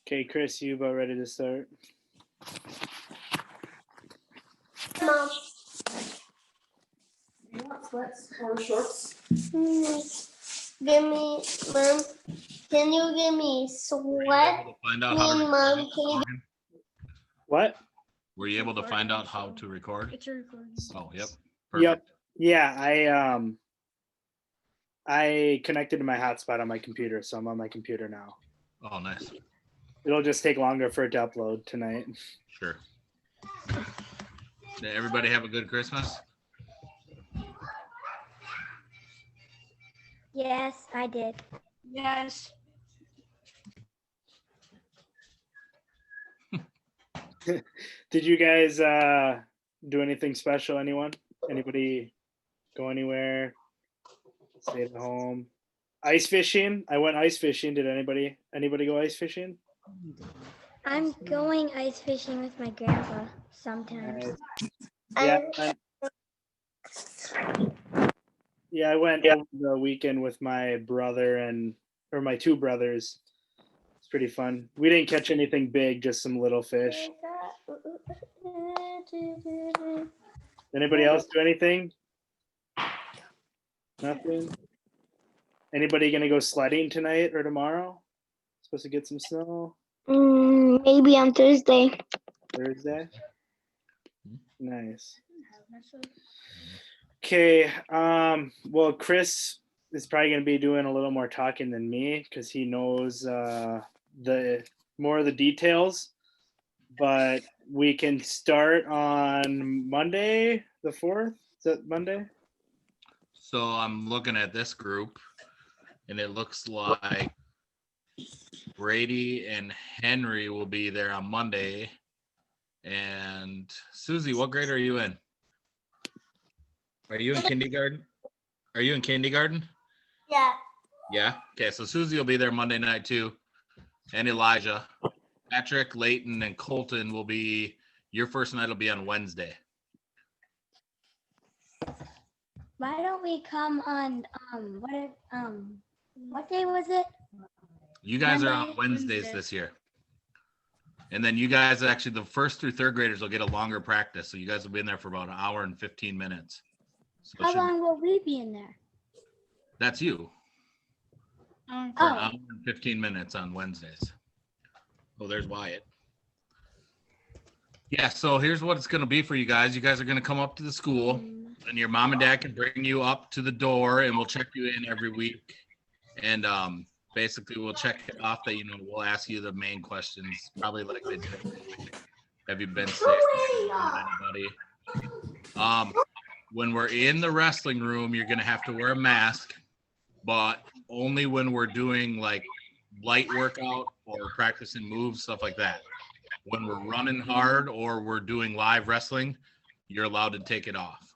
Okay, Chris, you about ready to start? Mom. You want sweats or shorts? Give me, Mom. Can you give me sweat? Mom, can you What? Were you able to find out how to record? It's a recording. Oh, yep. Yep. Yeah, I connected to my hotspot on my computer, so I'm on my computer now. Oh, nice. It'll just take longer for it to upload tonight. Sure. Did everybody have a good Christmas? Yes, I did. Yes. Did you guys do anything special? Anyone? Anybody go anywhere? Stay at home? Ice fishing? I went ice fishing. Did anybody go ice fishing? I'm going ice fishing with my grandpa sometimes. Yeah. I went over the weekend with my brother or my two brothers. It's pretty fun. We didn't catch anything big, just some little fish. Anybody else do anything? Nothing? Anybody gonna go sledding tonight or tomorrow? Supposed to get some snow? Maybe on Thursday. Thursday? Nice. Okay, well, Chris is probably going to be doing a little more talking than me because he knows the more of the details, but we can start on Monday, the 4th. Is that Monday? So I'm looking at this group, and it looks like Brady and Henry will be there on Monday. And Susie, what grade are you in? Are you in kindergarten? Yeah. Yeah. Okay, so Susie will be there Monday night too, and Elijah. Patrick, Layton, and Colton will be. Your first night will be on Wednesday. Why don't we come on what day was it? You guys are Monday? on Wednesdays this year. And then you guys, actually, the first through third graders will get a longer practice. So you guys will be in there for about an hour and 15 minutes. So How long will we be in there? That's you. For an hour and 15 minutes on Wednesdays. Oh, there's Wyatt. Yeah, so here's what it's going to be for you guys. You guys are going to come up to the school, and your mom and dad can bring you up to the door, and we'll check you in every week. And basically, we'll check it off that, we'll ask you the main questions, probably like they did. Have you been sick? Anybody? When we're in the wrestling room, you're going to have to wear a mask, but only when we're doing like light workout or practicing moves, stuff like that. When we're running hard or we're doing live wrestling, you're allowed to take it off.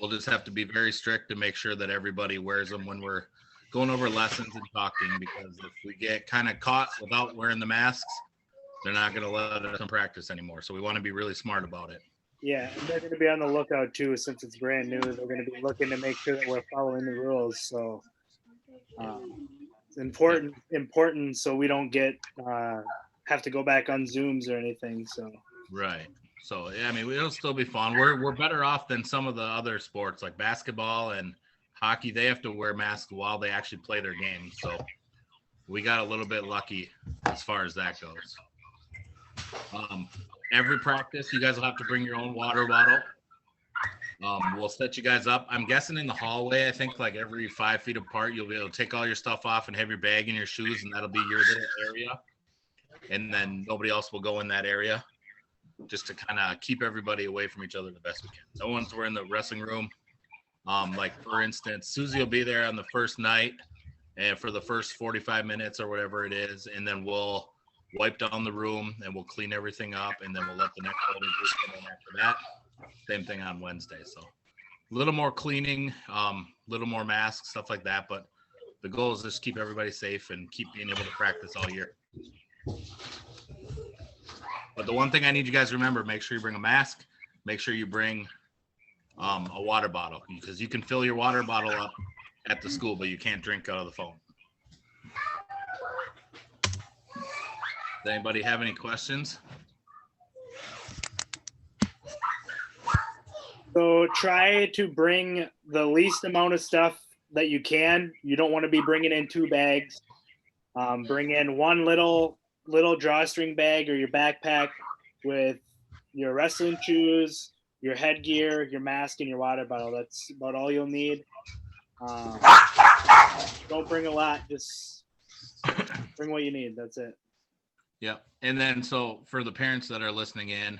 We'll just have to be very strict to make sure that everybody wears them when we're going over lessons and talking, because if we get kind of caught without wearing the masks, they're not going to let us practice anymore. So we want to be really smart about it. Yeah, and they're going to be on the lookout too, since it's brand new. They're going to be looking to make sure that we're following the rules. So it's important, so we don't get have to go back on Zooms or anything. So right. So yeah, I mean, it'll still be fun. We're better off than some of the other sports like basketball and hockey. They have to wear masks while they actually play their game. So we got a little bit lucky as far as that goes. Every practice, you guys will have to bring your own water bottle. We'll set you guys up. I'm guessing in the hallway, I think like every 5 feet apart, you'll be able to take all your stuff off and have your bag and your shoes, and that'll be your little area. And then nobody else will go in that area, just to kind of keep everybody away from each other the best we can. So once we're in the wrestling room, like for instance, Susie will be there on the first night and for the first 45 minutes or whatever it is, and then we'll wipe down the room and we'll clean everything up, and then we'll let the next other group come in after that. Same thing on Wednesday. So a little more cleaning, little more masks, stuff like that. But the goal is just keep everybody safe and keep being able to practice all year. But the one thing I need you guys to remember, make sure you bring a mask, make sure you bring a water bottle, because you can fill your water bottle up at the school, but you can't drink out of the phone. Does anybody have any questions? So try to bring the least amount of stuff that you can. You don't want to be bringing in 2 bags. Bring in one little drawstring bag or your backpack with your wrestling shoes, your headgear, your mask, and your water bottle. That's about all you'll need. Don't bring a lot. Just bring what you need. That's it. Yep. And then so for the parents that are listening in,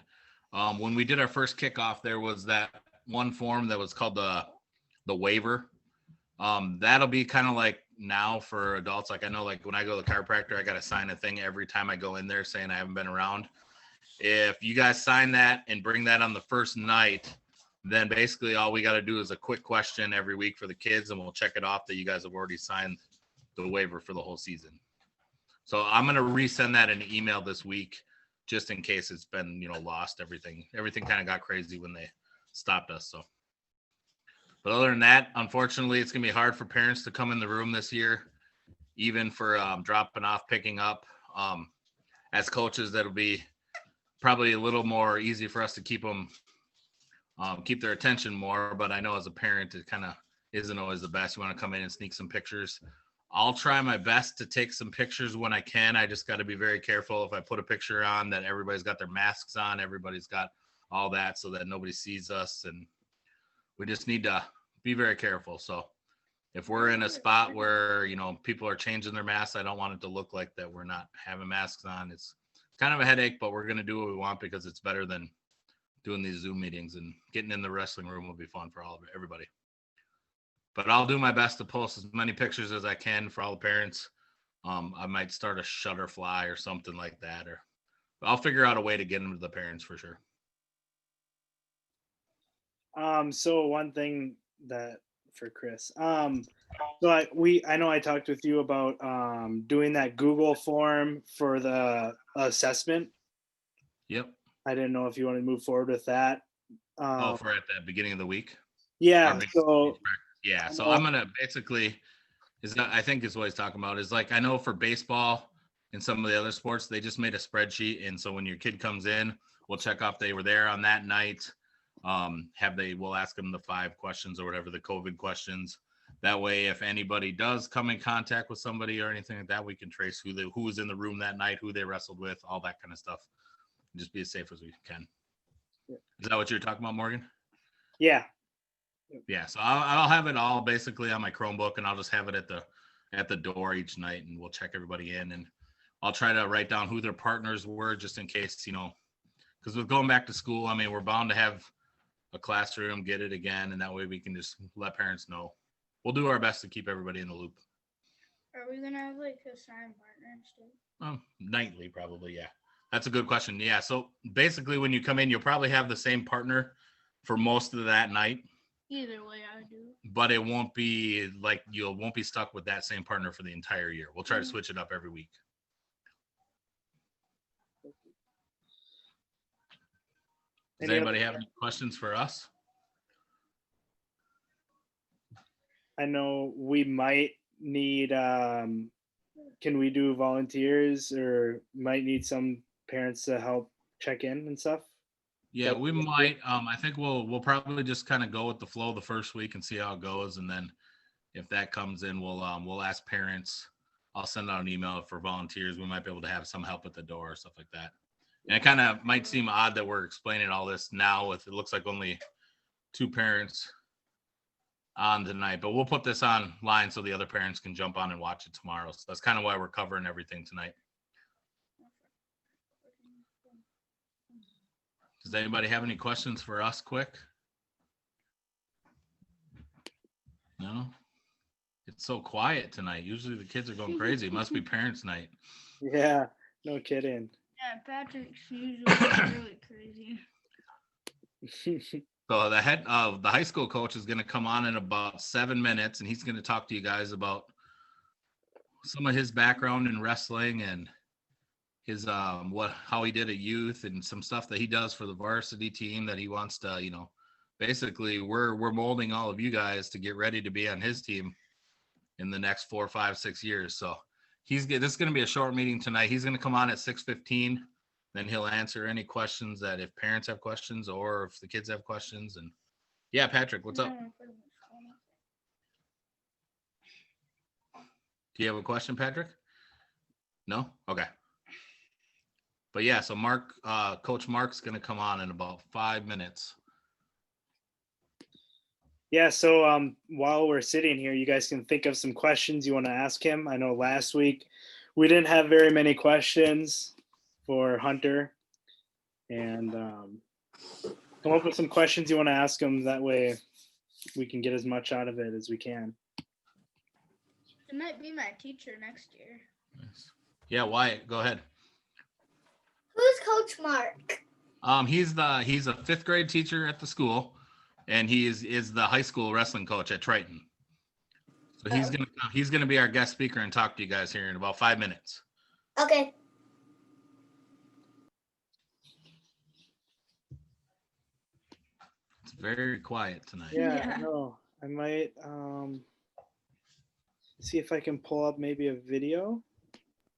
when we did our first kickoff, there was that one form that was called the waiver. That'll be kind of like now for adults. Like I know, like when I go to the chiropractor, I got to sign a thing every time I go in there saying I haven't been around. If you guys sign that and bring that on the first night, then basically all we got to do is a quick question every week for the kids, and we'll check it off that you guys have already signed the waiver for the whole season. So I'm going to resend that in an email this week, just in case it's been, lost. Everything kind of got crazy when they stopped us. So, but other than that, unfortunately, it's going to be hard for parents to come in the room this year, even for dropping off, picking up. As coaches, that'll be probably a little more easy for us to keep them, keep their attention more. But I know as a parent, it kind of isn't always the best. You want to come in and sneak some pictures. I'll try my best to take some pictures when I can. I just got to be very careful if I put a picture on that everybody's got their masks on, everybody's got all that so that nobody sees us. And we just need to be very careful. So if we're in a spot where, people are changing their masks, I don't want it to look like that we're not having masks on. It's kind of a headache, but we're going to do what we want because it's better than doing these Zoom meetings, and getting in the wrestling room will be fun for everybody. But I'll do my best to post as many pictures as I can for all the parents. I might start a Shutterfly or something like that, or I'll figure out a way to get them to the parents for sure. So one thing that for Chris, so I know I talked with you about doing that Google form for the assessment. Yep. I didn't know if you want to move forward with that. For at the beginning of the week. Yeah. So yeah. So I'm gonna basically I think is what he's talking about is like I know for baseball and some of the other sports they just made a spreadsheet, and so when your kid comes in, we'll check off they were there on that night. We'll ask them the 5 questions or whatever, the COVID questions. That way, if anybody does come in contact with somebody or anything like that, we can trace who was in the room that night, who they wrestled with, all that kind of stuff. And just be as safe as we can. Yeah. Is that what you're talking about, Morgan? Yeah. Yeah. So I'll have it all basically on my Chromebook, and I'll just have it at the door each night, and we'll check everybody in, and I'll try to write down who their partners were just in case, because with going back to school, I mean, we're bound to have a classroom, get it again, and that way we can just let parents know. We'll do our best to keep everybody in the loop. Are we gonna have like assigned partners too? Nightly, probably, yeah. That's a good question. Yeah, so basically when you come in, you'll probably have the same partner for most of that night. Either way, I do. But it won't be like you won't be stuck with that same partner for the entire year. We'll try to switch it up every week. Does anybody have any questions for us? I know we might need, can we do volunteers, or might need some parents to help check in and stuff? Yeah, we might. I think we'll probably just kind of go with the flow the first week and see how it goes. And then if that comes in, we'll ask parents. I'll send out an email for volunteers. We might be able to have some help at the door or stuff like that. And it kind of might seem odd that we're explaining all this now with it looks like only 2 parents on tonight, but we'll put this online so the other parents can jump on and watch it tomorrow. So that's kind of why we're covering everything tonight. Does anybody have any questions for us quick? No? It's so quiet tonight. Usually the kids are going crazy. It must be parents' night. Yeah, no kidding. Yeah, Patrick's usually really crazy. So the head of the high school coach is going to come on in about 7 minutes, and he's going to talk to you guys about some of his background in wrestling and his how he did at youth and some stuff that he does for the varsity team that he wants to, basically we're molding all of you guys to get ready to be on his team in the next 4, 5, 6 years. So this is going to be a short meeting tonight. He's going to come on at 6:15. Then he'll answer any questions that if parents have questions or if the kids have questions. And yeah, Patrick, what's up? Do you have a question, Patrick? No? Okay. But yeah, so Coach Mark's going to come on in about 5 minutes. Yeah, so while we're sitting here, you guys can think of some questions you want to ask him. I know last week we didn't have very many questions for Hunter. And come up with some questions you want to ask him. That way we can get as much out of it as we can. It might be my teacher next year. Nice. Yeah, Wyatt, go ahead. Who's Coach Mark? He's a 5th grade teacher at the school, and he is the high school wrestling coach at Triton. So he's gonna be our guest speaker and talk to you guys here in about 5 minutes. Okay. It's very quiet tonight. Yeah. No, I might see if I can pull up maybe a video.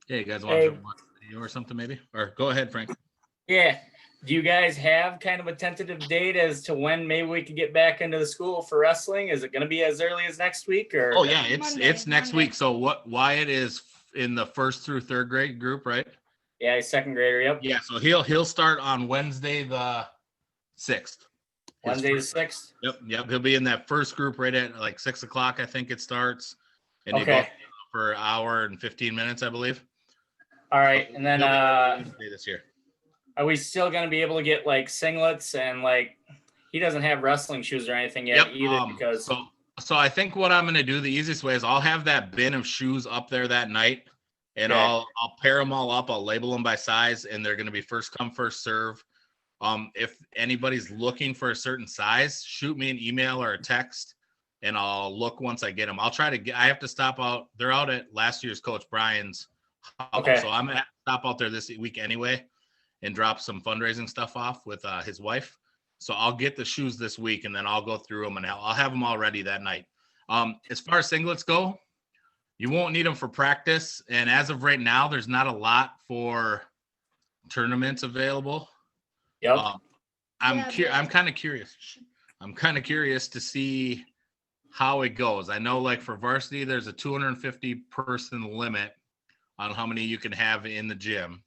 Yeah, you guys want to watch a video or something maybe? Or go ahead, Frank. Yeah. Do you guys have kind of a tentative date as to when maybe we could get back into the school for wrestling? Is it going to be as early as next week or? Oh yeah, it's Monday. next week. So Wyatt is in the 1st through 3rd grade group, right? Yeah, he's 2nd grader. Yep. Yeah, so he'll start on Wednesday the 6th. Wednesday the 6th. Yep. He'll be in that first group right at like 6 o'clock, I think it starts. And Okay. they both for an hour and 15 minutes, I believe. All right. And then Wednesday this year. are we still going to be able to get like singlets and like he doesn't have wrestling shoes or anything yet either because so I think what I'm going to do, the easiest way is I'll have that bin of shoes up there that night and Okay. I'll pair them all up. I'll label them by size and they're going to be first come, first serve. If anybody's looking for a certain size, shoot me an email or a text and I'll look once I get them. I'll try to I have to stop out. They're out at last year's Coach Brian's house. Okay. So I'm going to stop out there this week anyway and drop some fundraising stuff off with his wife. So I'll get the shoes this week and then I'll go through them and I'll have them all ready that night. As far as singlets go, you won't need them for practice. And as of right now, there's not a lot for tournaments available. Yep. I'm kind of curious. I'm kind of curious to see how it goes. I know like for varsity, there's a 250 person limit on how many you can have in the gym.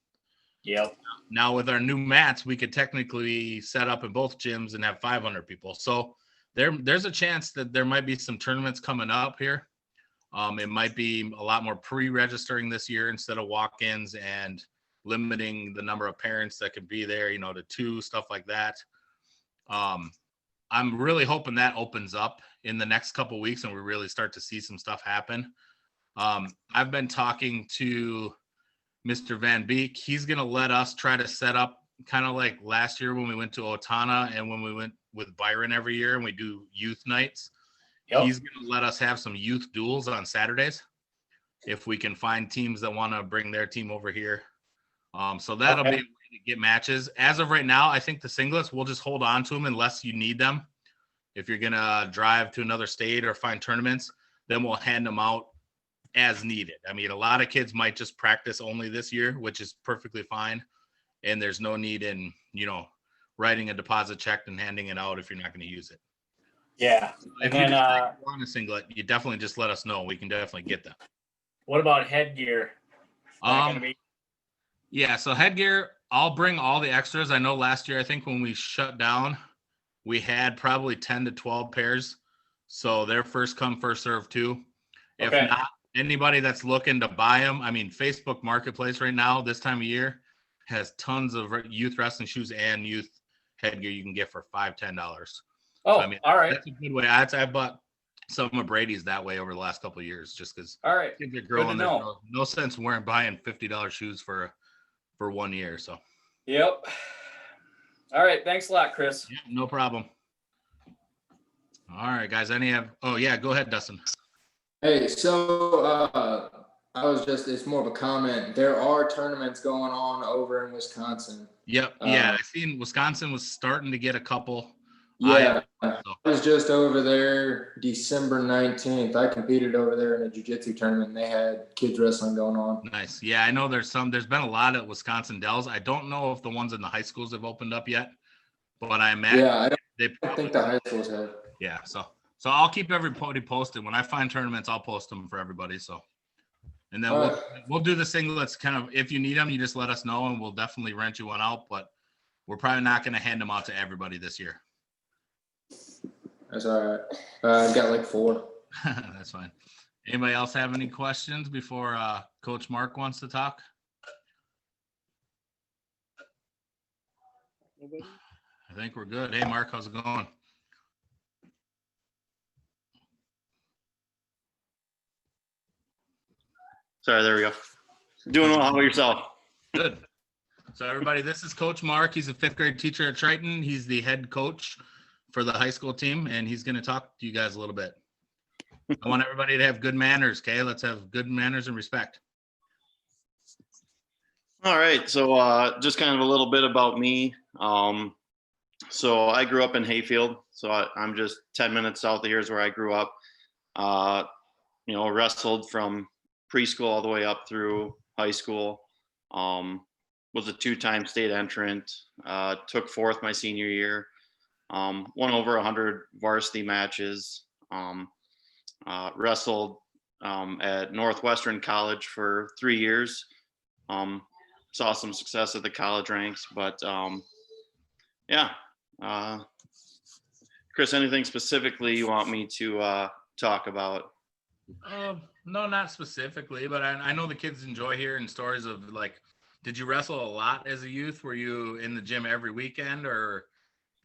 Yep. Now with our new mats, we could technically set up in both gyms and have 500 people. So there's a chance that there might be some tournaments coming up here. It might be a lot more pre-registering this year instead of walk-ins and limiting the number of parents that could be there, to 2, stuff like that. I'm really hoping that opens up in the next couple of weeks and we really start to see some stuff happen. I've been talking to Mr. Van Beek. He's going to let us try to set up kind of like last year when we went to Otana and when we went with Byron every year and we do youth nights. Yep. He's going to let us have some youth duels on Saturdays if we can find teams that want to bring their team over here. So that'll be a way to get matches. As of right now, I think the singlets, we'll just hold on to them unless you need them. If you're going to drive to another state or find tournaments, then we'll hand them out as needed. I mean, a lot of kids might just practice only this year, which is perfectly fine. And there's no need in, writing a deposit check and handing it out if you're not going to use it. Yeah. If And you then want a singlet, you definitely just let us know. We can definitely get them. what about headgear? Is that gonna be- Yeah, so headgear, I'll bring all the extras. I know last year, I think when we shut down, we had probably 10 to 12 pairs. So they're first come, first serve too. If Okay. not, anybody that's looking to buy them, I mean, Facebook Marketplace right now, this time of year, has tons of youth wrestling shoes and youth headgear you can get for $5, $10. Oh, I mean, all right. that's a good way. I bought some of Brady's that way over the last couple of years, just because All right. kids are Good growing. to There's know. no sense in buying $50 shoes for 1 year. So Yep. All right. Thanks a lot, Chris. yeah, no problem. All right, guys. Oh yeah, go ahead, Dustin. Hey, so it's more of a comment. There are tournaments going on over in Wisconsin. Yep. Yeah, I seen Wisconsin was starting to get a couple. Yeah, I was just over there December 19th. I competed over there in a jiu-jitsu tournament and they had kids wrestling going on. Nice. Yeah, I know there's been a lot at Wisconsin Dells. I don't know if the ones in the high schools have opened up yet, but I imagine Yeah, they I probably, think the high schools have. yeah. So I'll keep everybody posted. When I find tournaments, I'll post them for everybody. So, and then we'll do the singlets kind of, if you need them, you just let us know and we'll definitely rent you one out, but we're probably not going to hand them out to everybody this year. That's all right. I've got like 4. That's fine. Anybody else have any questions before Coach Mark wants to talk? Nobody? I think we're good. Hey, Mark, how's it going? Sorry, there we go. Doing well. How about yourself? Good. So everybody, this is Coach Mark. He's a 5th grade teacher at Triton. He's the head coach for the high school team, and he's going to talk to you guys a little bit. I want everybody to have good manners, okay? Let's have good manners and respect. All right. So just kind of a little bit about me. So I grew up in Hayfield. So I'm just 10 minutes south of here is where I grew up. Wrestled from preschool all the way up through high school. Was a 2-time state entrant. Took 4th my senior year. Won over 100 varsity matches. Wrestled at Northwestern College for 3 years. Saw some success at the college ranks, but yeah. Chris, anything specifically you want me to talk about? No, not specifically, but I know the kids enjoy hearing stories of, like, did you wrestle a lot as a youth? Were you in the gym every weekend, or,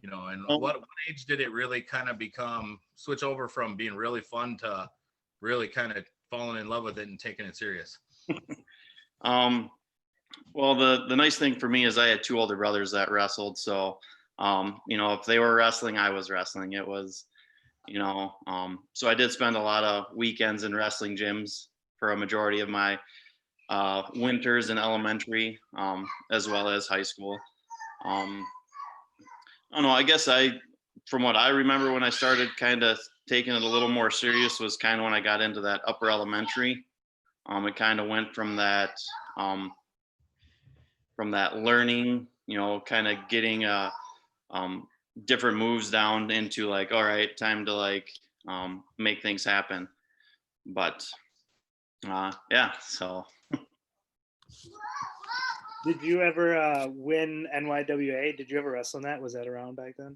and what age did it really kind of switch over from being really fun to really kind of falling in love with it and taking it serious? Well, the nice thing for me is I had 2 older brothers that wrestled. So, if they were wrestling, I was wrestling. It was, so I did spend a lot of weekends in wrestling gyms for a majority of my winters in elementary, as well as high school. I don't know, I guess from what I remember when I started kind of taking it a little more serious was kind of when I got into that upper elementary. It kind of went from that learning, kind of getting different moves down into like, all right, time to like make things happen. But yeah, so. Did you ever win NYWA? Did you ever wrestle in that? Was that around back then?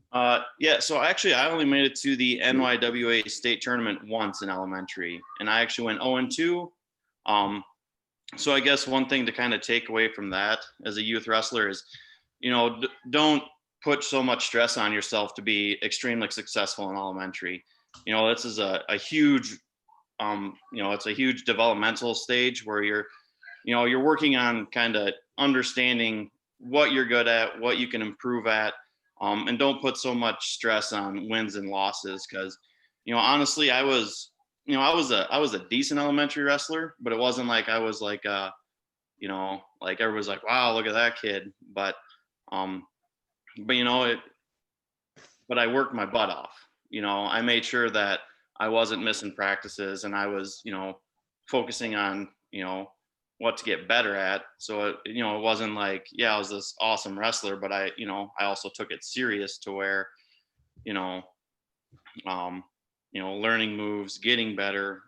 Yeah, so actually I only made it to the NYWA state tournament once in elementary, and I actually went 0-2. So I guess one thing to kind of take away from that as a youth wrestler is, don't put so much stress on yourself to be extremely successful in elementary. This is a huge, it's a huge developmental stage where you're working on kind of understanding what you're good at, what you can improve at, and don't put so much stress on wins and losses. Because, honestly, I was a decent elementary wrestler, but it wasn't like I was like, like everybody's like, wow, look at that kid. But I worked my butt off. I made sure that I wasn't missing practices, and I was, focusing on, what to get better at. So it wasn't like, yeah, I was this awesome wrestler, but I also took it serious to where, learning moves, getting better,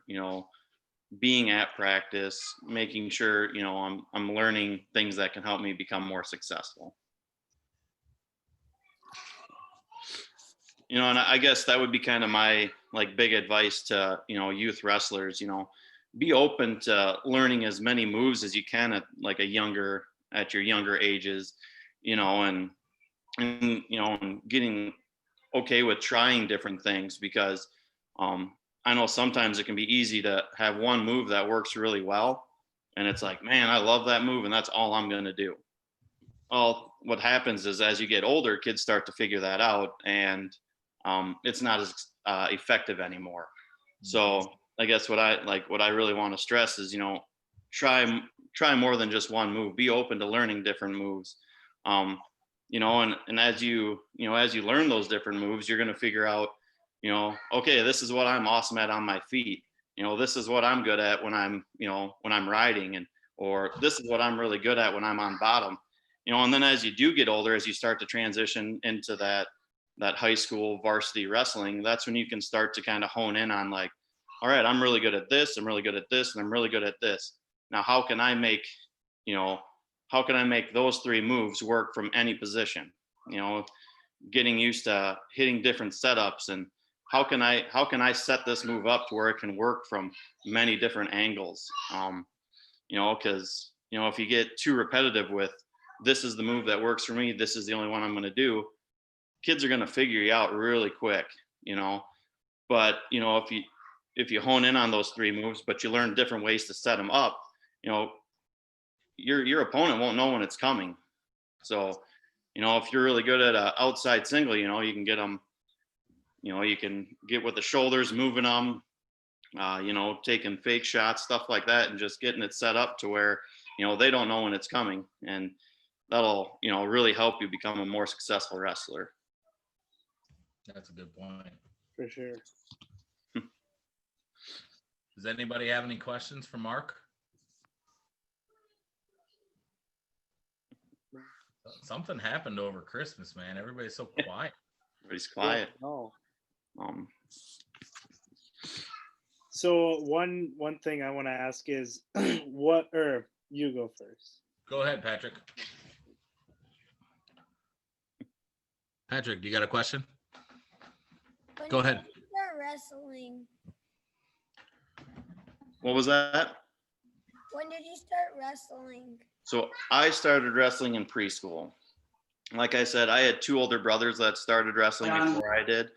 being at practice, making sure, I'm learning things that can help me become more successful. And I guess that would be kind of my like big advice to, youth wrestlers, be open to learning as many moves as you can at like at your younger ages, and getting okay with trying different things, because I know sometimes it can be easy to have one move that works really well, and it's like, man, I love that move and that's all I'm going to do. Well, what happens is as you get older, kids start to figure that out, and it's not as effective anymore. So I guess what I really want to stress is, try more than just one move. Be open to learning different moves. and as you learn those different moves, you're going to figure out, okay, this is what I'm awesome at on my feet. This is what I'm good at when I'm riding, or this is what I'm really good at when I'm on bottom. And then as you do get older, as you start to transition into that high school varsity wrestling, that's when you can start to kind of hone in on like, all right, I'm really good at this, I'm really good at this, and I'm really good at this. Now, how can I make those three moves work from any position? Getting used to hitting different setups, and how can I set this move up to where it can work from many different angles? Because if you get too repetitive with, this is the move that works for me, this is the only one I'm going to do, kids are going to figure you out really quick. But if you hone in on those three moves, but you learn different ways to set them up, your opponent won't know when it's coming. So if you're really good at an outside single, you can get them, you can get with the shoulders, moving them, taking fake shots, stuff like that, and just getting it set up to where they don't know when it's coming, and that'll really help you become a more successful wrestler. That's a good point. For sure. Does anybody have any questions for Mark? Something happened over Christmas, man. Everybody's so quiet. Everybody's quiet. No. So one thing I want to ask is you go first. Go ahead, Patrick. Patrick, do you got a question? Go ahead. When did you start wrestling? What was that? When did you start wrestling? So I started wrestling in preschool. Like I said, I had two older brothers that started wrestling before I did.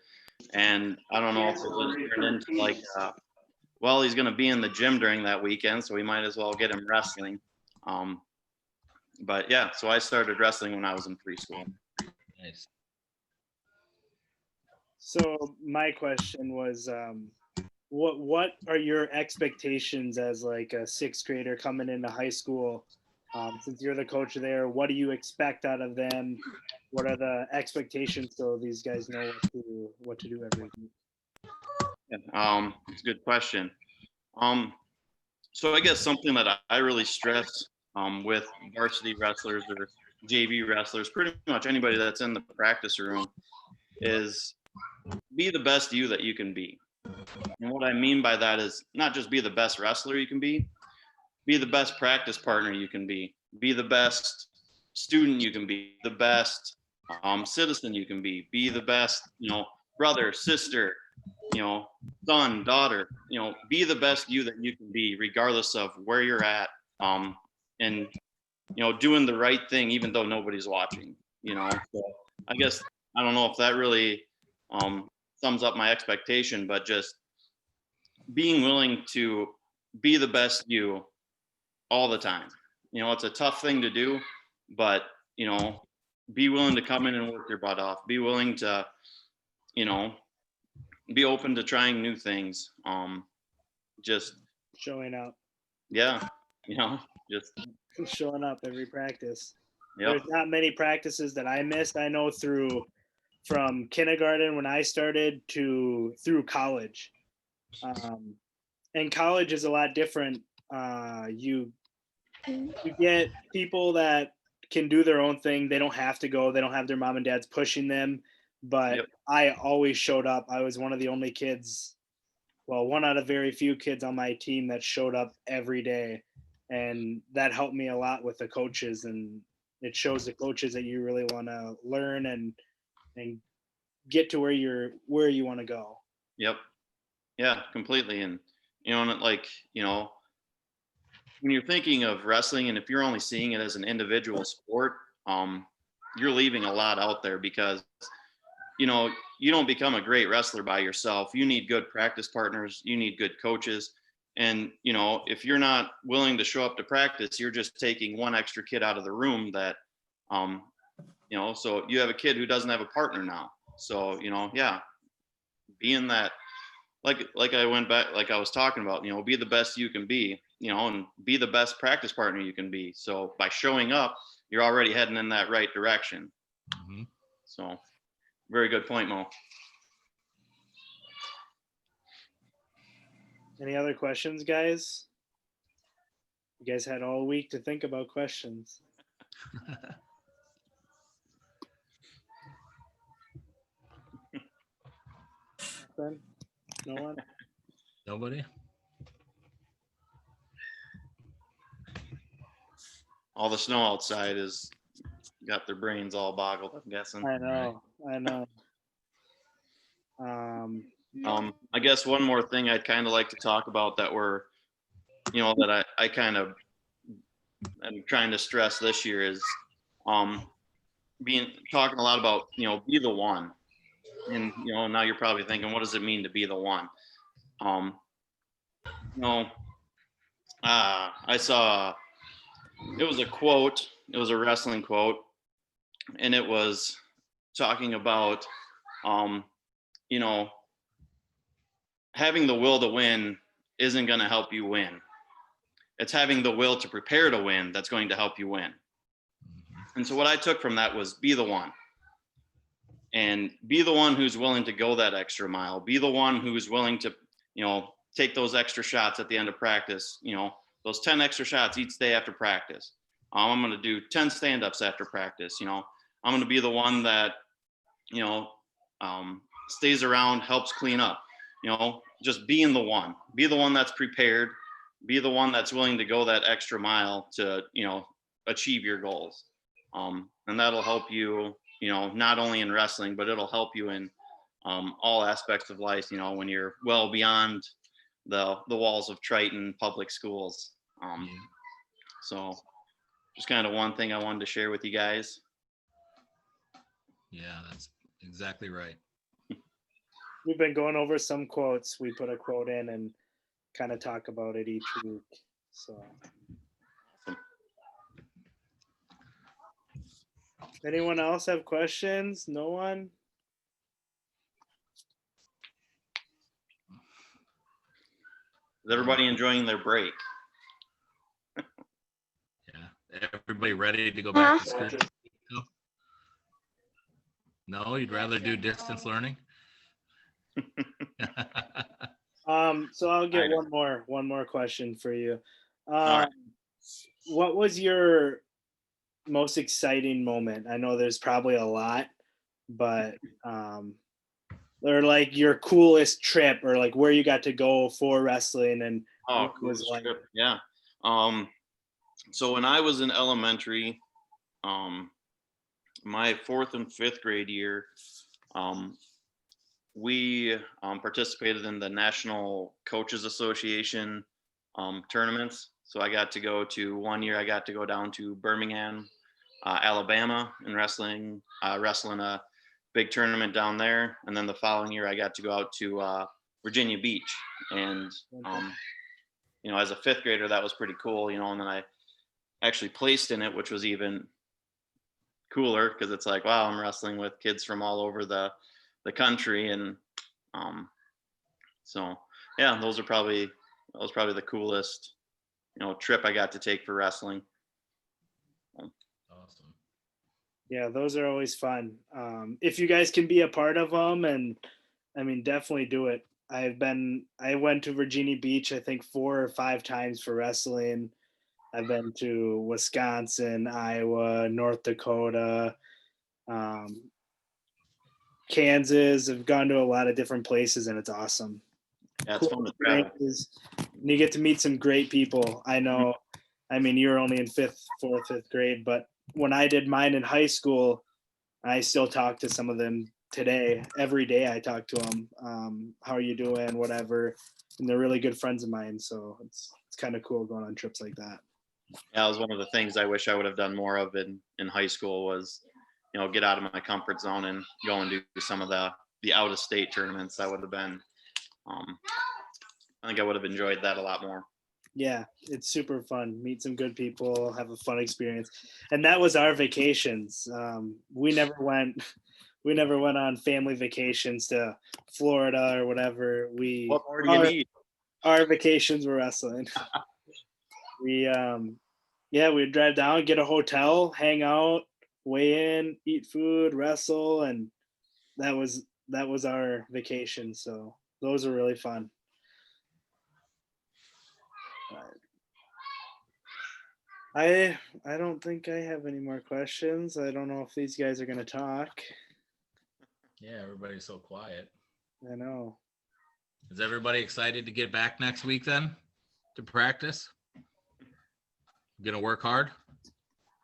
And I don't know if it was turned into like, well, he's going to be in the gym during that weekend, so we might as well get him wrestling. But yeah, so I started wrestling when I was in preschool. Nice. So my question was, what are your expectations as like a sixth grader coming into high school? Since you're the coach there, what do you expect out of them? What are the expectations so these guys know what to do every week? It's a good question. So I guess something that I really stress with varsity wrestlers or JV wrestlers, pretty much anybody that's in the practice room, is be the best you that you can be. And what I mean by that is not just be the best wrestler you can be the best practice partner you can be the best student you can be, the best citizen you can be the best, brother, sister, son, daughter, be the best you that you can be, regardless of where you're at, and, doing the right thing, even though nobody's watching, so I guess, I don't know if that really sums up my expectation, but just being willing to be the best you all the time. It's a tough thing to do, but, be willing to come in and work your butt off. Be willing to, be open to trying new things. Just Showing up. Yeah. Just showing up every practice. Yep. There's not many practices that I missed. I know from kindergarten when I started through college. And college is a lot different. You get people that can do their own thing. They don't have to go. They don't have their mom and dads pushing them. But Yep. I always showed up. I was one of the only kids, one out of very few kids on my team that showed up every day. And that helped me a lot with the coaches. And it shows the coaches that you really want to learn and get to where you want to go. Yep. Yeah, completely. And, when you're thinking of wrestling, and if you're only seeing it as an individual sport, you're leaving a lot out there because, you don't become a great wrestler by yourself. You need good practice partners. You need good coaches. And, if you're not willing to show up to practice, you're just taking one extra kid out of the room that, so you have a kid who doesn't have a partner now. So, being that, like I went back, like I was talking about, be the best you can be, and be the best practice partner you can be. So by showing up, you're already heading in that right direction. Mhm. So, very good point, Mo. Any other questions, guys? You guys had all week to think about questions. Nothing? No one? Nobody? All the snow outside is got their brains all boggled, I'm guessing. I know. I guess one more thing I'd kind of like to talk about that that I kind of am trying to stress this year is talking a lot about, be the one. And, now you're probably thinking, what does it mean to be the one? I saw, it was a quote, it was a wrestling quote, and it was talking about, having the will to win isn't going to help you win. It's having the will to prepare to win that's going to help you win. And so what I took from that was be the one. And be the one who's willing to go that extra mile. Be the one who's willing to, take those extra shots at the end of practice, those 10 extra shots each day after practice. I'm going to do 10 stand-ups after practice. I'm going to be the one that, stays around, helps clean up, just being the one. Be the one that's prepared. Be the one that's willing to go that extra mile to, achieve your goals. And that'll help you, not only in wrestling, but it'll help you in all aspects of life, when you're well beyond the walls of Triton public schools. So just kind of one thing I wanted to share with you guys. Yeah, that's exactly right. We've been going over some quotes. We put a quote in and kind of talk about it each week. So, anyone else have questions? No one? Is everybody enjoying their break? Yeah. Everybody ready to go back to school? No, you'd rather do distance learning? So I'll get one more question for you. All right. What was your most exciting moment? I know there's probably a lot, but or like your coolest trip, or like where you got to go for wrestling and what was like. Trip. Yeah. So when I was in elementary, my 4th and 5th grade year, we participated in the National Coaches Association tournaments. So I got to go to one year. I got to go down to Birmingham, Alabama, and wrestling a big tournament down there. And then the following year, I got to go out to Virginia Beach. And as a 5th grader, that was pretty cool. And then I actually placed in it, which was even cooler because it's like, wow, I'm wrestling with kids from all over the country. And so yeah, that was probably the coolest trip I got to take for wrestling. Awesome. Yeah, those are always fun. If you guys can be a part of them, and I mean, definitely do it. I went to Virginia Beach, I think 4 or 5 times for wrestling. I've been to Wisconsin, Iowa, North Dakota, Kansas. I've gone to a lot of different places, and it's awesome. Yeah, it's fun to travel. And you get to meet some great people. I know, I mean, you're only in 4th, 5th grade, but when I did mine in high school, I still talk to some of them today. Every day I talk to them. How are you doing? Whatever. And they're really good friends of mine. So it's kind of cool going on trips like that. Yeah, it was one of the things I wish I would have done more of in high school was, get out of my comfort zone and go and do some of the out of state tournaments. That would have been, I think I would have enjoyed that a lot more. Yeah, it's super fun. Meet some good people, have a fun experience. And that was our vacations. We never went on family vacations to Florida or whatever. What more do you need? Our vacations were wrestling. We'd drive down, get a hotel, hang out, weigh in, eat food, wrestle, and that was our vacation. So those were really fun. I don't think I have any more questions. I don't know if these guys are gonna talk. Yeah, everybody's so quiet. I know. Is everybody excited to get back next week then to practice? Gonna work hard?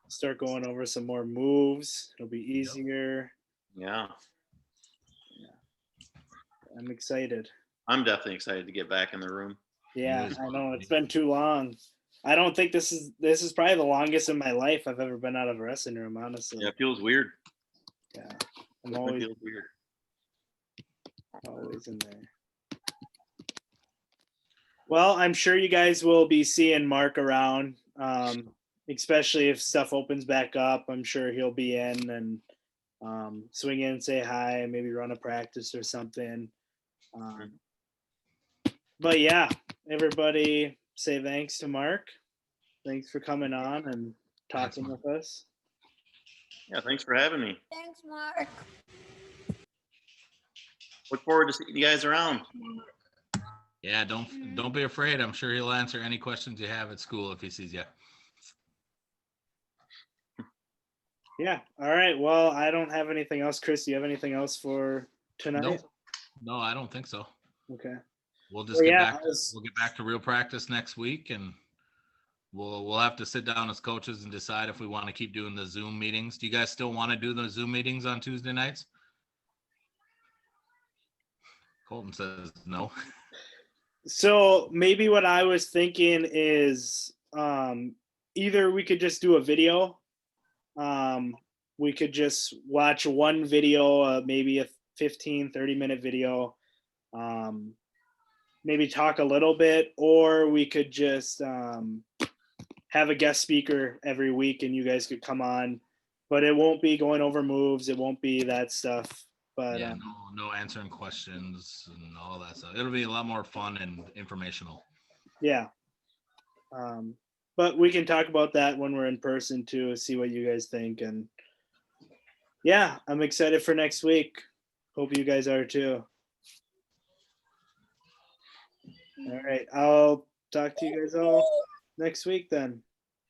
Start going over some more moves. It'll be easier. Yeah, I'm excited. I'm definitely excited to get back in the room. Yeah, is I fun. know it's been too long. I don't think this is probably the longest in my life I've ever been out of a wrestling room, honestly. Yeah, it feels weird. Yeah. I'm Definitely feels weird. always in there. Well, I'm sure you guys will be seeing Mark around, especially if stuff opens back up. I'm sure he'll be in and swing in and say hi, maybe run a practice or something. But yeah, everybody say thanks to Mark. Thanks for coming on and talking Mark. with us. Yeah, thanks for having me. Thanks, Mark. Look forward to seeing you guys around. Yeah, don't be afraid. I'm sure he'll answer any questions you have at school if he sees you. Yeah. All right. Well, I don't have anything else. Chris, do you have anything else for tonight? Nope. No, I don't think so. Okay. We'll just Well, get yeah, back. We'll get back to real practice next week, and we'll have to sit down as coaches and decide if we want to keep doing the Zoom meetings. Do you guys still want to do the Zoom meetings on Tuesday nights? Colton says no. So maybe what I was thinking is either we could just do a video. We could just watch one video, maybe a 15, 30-minute video. Maybe talk a little bit, or we could just have a guest speaker every week and you guys could come on. But it won't be going over moves. It won't be that stuff. But Yeah, no answering questions and all that stuff. It'll be a lot more fun and informational. yeah. But we can talk about that when we're in person too, see what you guys think. And yeah, I'm excited for next week. Hope you guys are too. All right. I'll talk to you guys all next week then.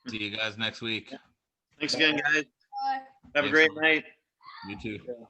See you guys next week. Thanks again, guys. Bye. Have a Thanks, great Mark. night. You too. Yeah.